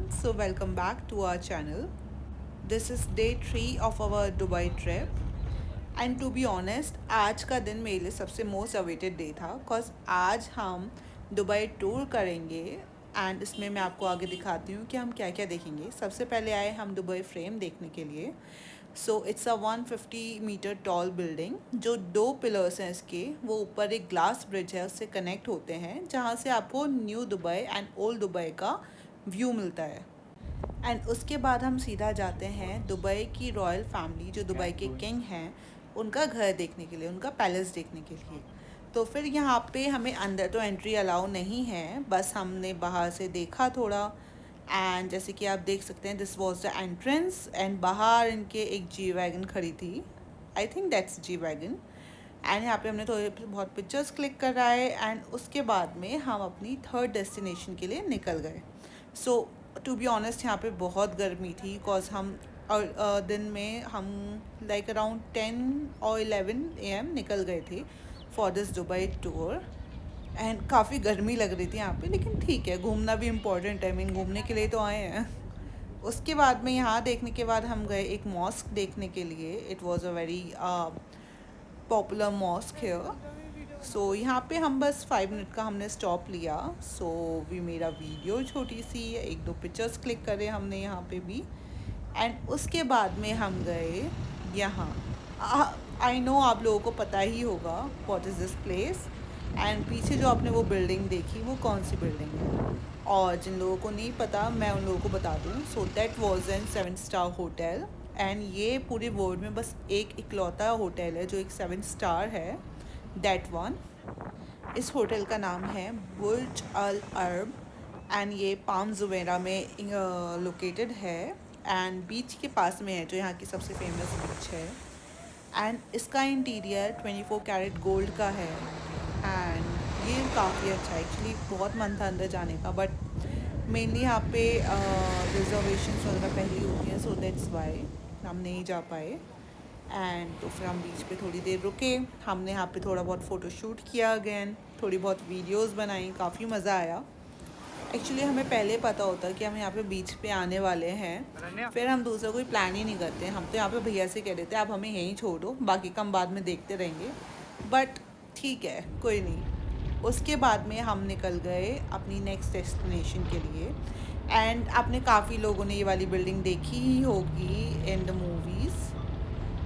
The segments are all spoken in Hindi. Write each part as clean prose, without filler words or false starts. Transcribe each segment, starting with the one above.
everyone, so welcome back to our channel. This is day 3 of our Dubai trip. And to be honest आज का दिन मेरे लिए सबसे मोस्ट अवेटेड डे था बिकॉज आज हम दुबई टूर करेंगे एंड इसमें मैं आपको आगे दिखाती हूँ कि हम क्या क्या देखेंगे। सबसे पहले आए हम दुबई फ्रेम देखने के लिए। So it's a 150 metre tall building जो दो पिलर्स हैं इसके, वो ऊपर एक ग्लास ब्रिज है उससे कनेक्ट होते हैं जहाँ से आपको new Dubai and old Dubai का व्यू मिलता है। एंड उसके बाद हम सीधा जाते हैं दुबई की रॉयल फैमिली जो दुबई के किंग हैं उनका घर देखने के लिए, उनका पैलेस देखने के लिए। तो फिर यहाँ पे हमें अंदर तो एंट्री अलाउ नहीं है, बस हमने बाहर से देखा थोड़ा। एंड जैसे कि आप देख सकते हैं this was the entrance and बाहर इनके एक जी वैगन खड़ी थी। I think that's G wagon. And यहाँ पे हमने थोड़े बहुत पिक्चर्स क्लिक कराए एंड उसके बाद में हम अपनी थर्ड डेस्टिनेशन के लिए निकल गए। सो टू बी ऑनेस्ट यहाँ पे बहुत गर्मी थी बिकॉज हम और दिन में हम लाइक अराउंड 10 और 11 AM निकल गए थे for this Dubai tour. And काफ़ी गर्मी लग रही थी यहाँ पे, लेकिन ठीक है, घूमना भी इम्पोर्टेंट है। मीन घूमने के लिए तो आए हैं। उसके बाद में यहाँ देखने के बाद हम गए एक मॉस्क देखने के लिए। It was a very popular mosque here. So यहाँ पे हम बस 5 मिनट का हमने स्टॉप लिया। सो वी मेरा वीडियो छोटी सी, एक दो पिक्चर्स क्लिक करे हमने यहाँ पे भी। एंड उसके बाद में हम गए यहाँ। आई नो आप लोगों को पता ही होगा what is this place. And पीछे जो आपने वो बिल्डिंग देखी वो कौन सी बिल्डिंग है, और जिन लोगों को नहीं पता मैं उन लोगों को बता दूँ। So that was an 7 star hotel. And ये पूरे वर्ल्ड में बस एक इकलौता होटल है जो एक 7 स्टार है, दैट वन। इस होटल का नाम है बुर्ज अल अरब एंड ये पाम जुमेरा में लोकेटेड है एंड बीच के पास में है जो यहाँ की सबसे फेमस बीच है। एंड इसका इंटीरियर 24 कैरेट गोल्ड का है एंड ये काफ़ी अच्छा है। एक्चुअली बहुत मन था अंदर जाने का, बट मेनली यहाँ पे रिजर्वेशन वगैरह पहले होती हैं, सो दैट्स वाई हम नहीं जा पाए। एंड तो फिर हम बीच पे थोड़ी देर रुके, हमने यहाँ पे थोड़ा बहुत फ़ोटो शूट किया, अगेन थोड़ी बहुत वीडियोस बनाई, काफ़ी मज़ा आया। एक्चुअली हमें पहले पता होता कि हम यहाँ पे बीच पे आने वाले हैं, फिर हम दूसरा कोई प्लान ही नहीं करते। हम तो यहाँ पे भैया से कह देते आप हमें यहीं छोड़ो, बाकी का हम बाद में देखते रहेंगे। बट ठीक है, कोई नहीं। उसके बाद में हम निकल गए अपनी नेक्स्ट डेस्टिनेशन के लिए। एंड आपने काफ़ी लोगों ने ये वाली बिल्डिंग देखी ही होगी in the movies.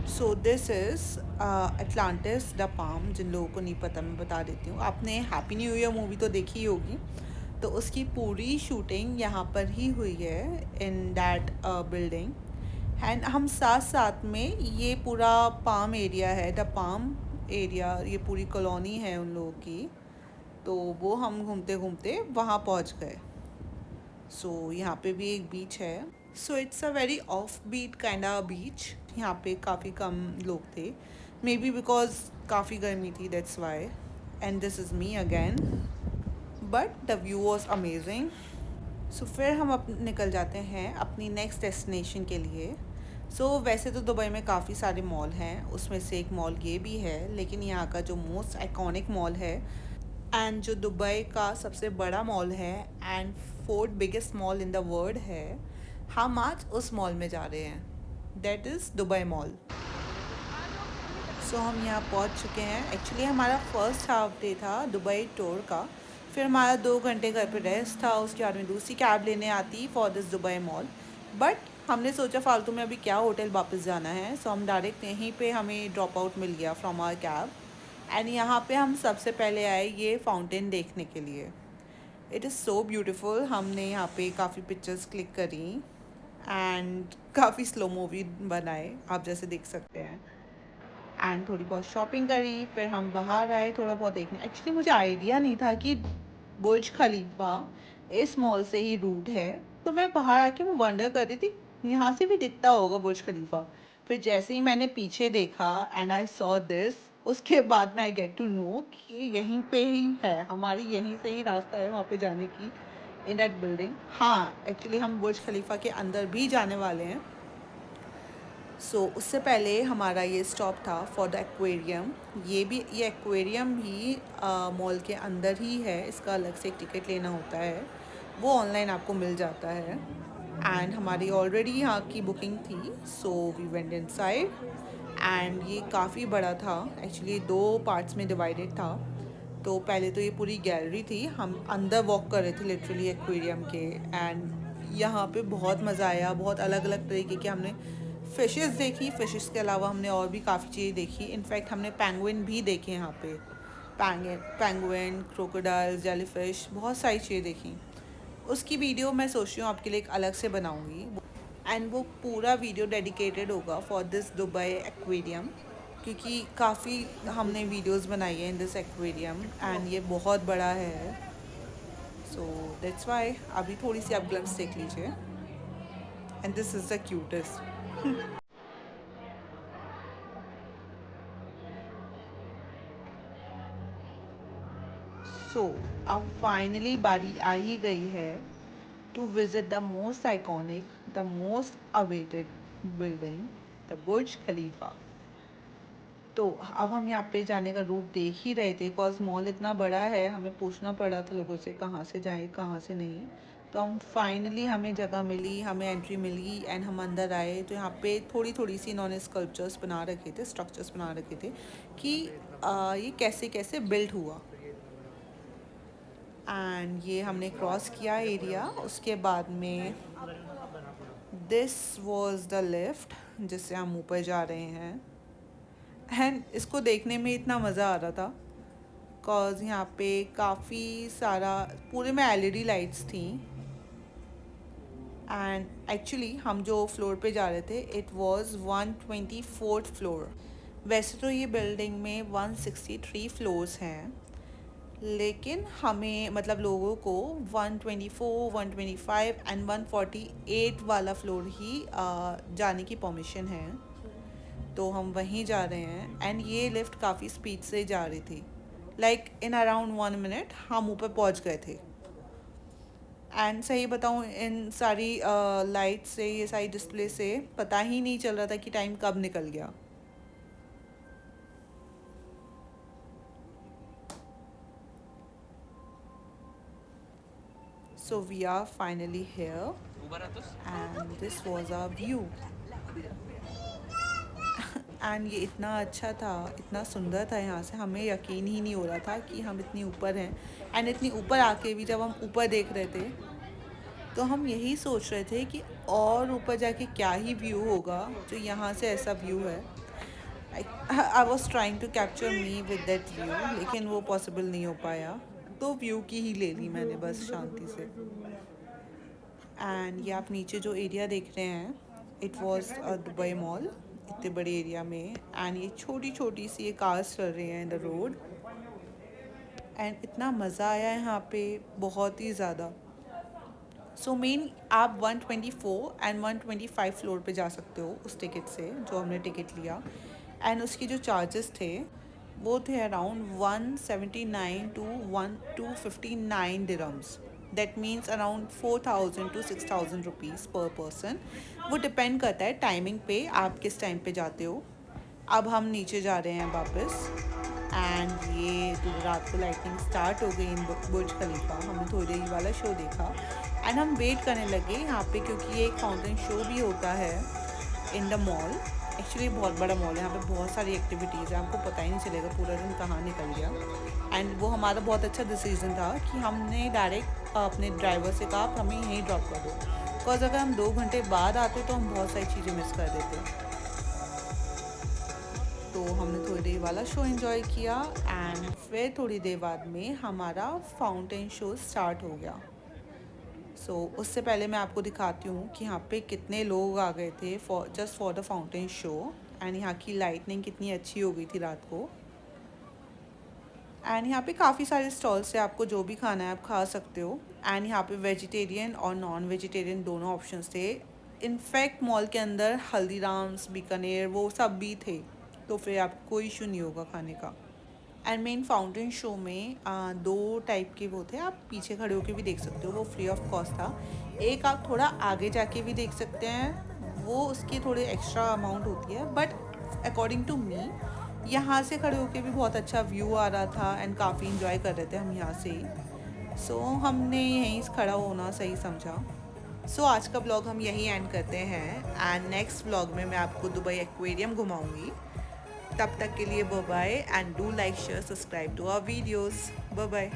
So this is Atlantis the Palm. जिन लोगों को नहीं पता मैं बता देती हूँ, आपने हैप्पी न्यू ईयर मूवी तो देखी ही होगी, तो उसकी पूरी शूटिंग यहाँ पर ही हुई है इन दैट बिल्डिंग। एंड हम साथ साथ में ये पूरा पाम एरिया है, द पाम एरिया, ये पूरी कॉलोनी है उन लोगों की, तो वो हम घूमते घूमते वहाँ पहुँच गए। सो यहाँ पे भी एक बीच है। So it's a very offbeat kind of beach. यहाँ पे काफ़ी कम लोग थे, मे बी बिकॉज काफ़ी गर्मी थी, that's why. And this is me again, but the view was amazing. So फिर हम निकल जाते हैं अपनी नेक्स्ट डेस्टिनेशन के लिए। वैसे तो दुबई में काफ़ी सारे मॉल हैं, उसमें से एक मॉल ये भी है, लेकिन यहाँ का जो मोस्ट आइकॉनिक मॉल है एंड जो दुबई का सबसे बड़ा मॉल है and fourth biggest mall in the world है, हम आज उस मॉल में जा रहे हैं, दैट इज़ दुबई मॉल। हम यहाँ पहुँच चुके हैं। एक्चुअली हमारा फर्स्ट हाफ डे था दुबई टूर का, फिर हमारा 2 घंटे घर पे रेस्ट था, उसके बाद में दूसरी कैब लेने आती for this Dubai mall. But हमने सोचा फालतू में अभी क्या होटल वापस जाना है, सो हम डायरेक्ट यहीं पे हमें ड्रॉप आउट मिल गया फ्रॉम आवर कैब। एंड यहाँ पे हम सबसे पहले आए ये फाउंटेन देखने के लिए। It is so beautiful. हमने यहाँ पे काफ़ी पिक्चर्स क्लिक करी एंड काफ़ी स्लो मूवी बनाए, आप जैसे देख सकते हैं। एंड थोड़ी बहुत शॉपिंग करी, फिर हम बाहर आए थोड़ा बहुत देखने। एक्चुअली मुझे आइडिया नहीं था कि बुर्ज खलीफा इस मॉल से ही रूट है, तो मैं बाहर आके मैं वंडर कर रही थी यहाँ से भी दिखता होगा बुर्ज खलीफा। फिर जैसे ही मैंने पीछे देखा एंड आई सॉ दिस, उसके बाद में आई गेट टू नो कि यहीं पे ही है, हमारी यहीं से ही रास्ता है वहाँ पे जाने की, इन दैट बिल्डिंग। हाँ, एक्चुअली हम बुर्ज खलीफा के अंदर भी जाने वाले हैं। उससे पहले हमारा ये स्टॉप था फॉर द एक्वेरियम। ये एक्वेरियम भी मॉल के अंदर ही है, इसका अलग से एक टिकट लेना होता है, वो ऑनलाइन आपको मिल जाता है। एंड हमारी ऑलरेडी यहाँ की बुकिंग थी, so we went inside. And ये काफ़ी बड़ा था, एक्चुअली 2 पार्ट्स में डिवाइडेड था। तो पहले तो ये पूरी गैलरी थी, हम अंदर वॉक कर रहे थे लिटरली एक्वेरियम के। एंड यहाँ पे बहुत मज़ा आया, बहुत अलग अलग तरीके के हमने फ़िशेस देखी। फ़िशेस के अलावा हमने और भी काफ़ी चीज़ें देखी। इनफैक्ट हमने पेंगुइन भी देखे यहाँ पे, पेंगुइन, क्रोकोडाइल, जेलीफिश, बहुत सारी चीज़ें देखी। उसकी वीडियो मैं सोच रही हूँ आपके लिए एक अलग से बनाऊँगी, एंड वो पूरा वीडियो डेडिकेटेड होगा फॉर दिस दुबई एक्वेरियम, क्योंकि काफ़ी हमने वीडियोस बनाई है इन दिस एक्वेरियम एंड ये बहुत बड़ा है। सो दैट्स वाई अभी थोड़ी सी आप ग्लिम्स देख लीजिए। And this is the cutest. So अब फाइनली बारी आ ही गई है to visit the most iconic, the most awaited building, the Burj Khalifa. तो अब हम यहाँ पे जाने का रूट देख ही रहे थे, बिकॉज मॉल इतना बड़ा है, हमें पूछना पड़ा था लोगों से कहाँ से जाएं कहाँ से नहीं। तो हम फाइनली हमें जगह मिली, हमें एंट्री मिली एंड हम अंदर आए। तो यहाँ पे थोड़ी थोड़ी सी इन्होंने स्कल्पचर्स बना रखे थे, स्ट्रक्चर्स बना रखे थे कि ये कैसे कैसे बिल्ड हुआ। एंड ये हमने क्रॉस किया एरिया, उसके बाद में दिस वाज द लिफ्ट जिससे हम ऊपर जा रहे हैं। एंड इसको देखने में इतना मज़ा आ रहा था, बिकॉज यहाँ पे काफ़ी सारा पूरे में एलईडी लाइट्स थी। एंड एक्चुअली हम जो फ्लोर पे जा रहे थे इट वाज 124th फ्लोर। वैसे तो ये बिल्डिंग में 163 फ्लोर्स हैं, लेकिन हमें मतलब लोगों को 124, 125 एंड 148 वाला फ्लोर ही जाने की परमिशन है। तो हम वहीं जा रहे हैं एंड ये लिफ्ट काफ़ी स्पीड से जा रही थी, लाइक इन अराउंड 1 मिनट हम ऊपर पहुंच गए थे। एंड सही बताऊं, इन सारी लाइट से, ये सारी डिस्प्ले से पता ही नहीं चल रहा था कि टाइम कब निकल गया। So we are finally here and this was our view. And ये इतना अच्छा था, इतना सुंदर था, यहाँ से हमें यकीन ही नहीं हो रहा था कि हम इतनी ऊपर हैं। एंड इतनी ऊपर आके भी जब हम ऊपर देख रहे थे तो हम यही सोच रहे थे कि और ऊपर जाके क्या ही व्यू होगा जो यहाँ से ऐसा व्यू है। I was trying to capture me with that view, लेकिन वो पॉसिबल नहीं हो पाया, तो व्यू की ही ले ली मैंने बस शांति से। एंड ये आप नीचे जो एरिया देख रहे हैं, it was a Dubai mall, इतने बड़े एरिया में। एंड ये छोटी छोटी सी ये कार्स चल रही हैं इन द रोड। एंड इतना मज़ा आया यहाँ पे, बहुत ही ज़्यादा। सो मेन आप 124 एंड 125 फ्लोर पे जा सकते हो उस टिकट से, जो हमने टिकट लिया। एंड उसके जो चार्जेस थे वो थे around 179 to 259 dirhams. That means around 4,000 to 6,000 rupees per person. वो डिपेंड करता है टाइमिंग पे, आप किस टाइम पे जाते हो। अब हम नीचे जा रहे हैं वापस। एंड ये रात को लाइटिंग स्टार्ट हो गई इन बुर्ज खलीफा। हमने थोड़ी देर वाला शो देखा एंड हम वेट करने लगे यहाँ पे, क्योंकि ये एक फाउंटेन शो भी होता है इन द मॉल। एक्चुअली बहुत बड़ा मॉल है, यहाँ पे बहुत सारी एक्टिविटीज़ है, हमको पता ही नहीं चलेगा पूरा दिन कहाँ निकल गया। एंड वो हमारा बहुत अच्छा डिसीजन था कि हमने डायरेक्ट अपने ड्राइवर से कहा आप हमें यहीं ड्रॉप कर दो, बिकॉज अगर हम 2 घंटे बाद आते तो हम बहुत सारी चीज़ें मिस कर देते। तो हमने थोड़ी देर वाला शो एंजॉय किया एंड फिर थोड़ी देर बाद में हमारा फाउंटेन शो स्टार्ट हो गया। उससे पहले मैं आपको दिखाती हूँ कि यहाँ पे कितने लोग आ गए थे just for the fountain show. And यहाँ की लाइटनिंग कितनी अच्छी हो गई थी रात को। एंड यहाँ पे काफ़ी सारे स्टॉल्स है, आपको जो भी खाना है आप खा सकते हो। एंड यहाँ पे वेजिटेरियन और नॉन वेजिटेरियन दोनों ऑप्शंस थे। इनफैक्ट मॉल के अंदर हल्दीराम्स, बीकानेर वो सब भी थे, तो फिर आपको कोई इशू नहीं होगा खाने का। एंड मेन फाउंटेन शो में 2 टाइप के वो थे, आप पीछे खड़े होकर भी देख सकते हो, वो फ्री ऑफ कॉस्ट था। एक आप थोड़ा आगे जाके भी देख सकते हैं, वो उसकी थोड़ी एक्स्ट्रा अमाउंट होती है, बट अकॉर्डिंग टू मी यहाँ से खड़े होकर भी बहुत अच्छा व्यू आ रहा था एंड काफ़ी इंजॉय कर रहे थे हम यहाँ से ही। हमने यहीं खड़ा होना सही समझा। सो आज का ब्लॉग हम यहीं एंड करते हैं एंड नेक्स्ट ब्लॉग में मैं आपको दुबई एक्वेरियम घुमाऊंगी। तब तक के लिए bye bye and do like share subscribe to our videos. Bye bye.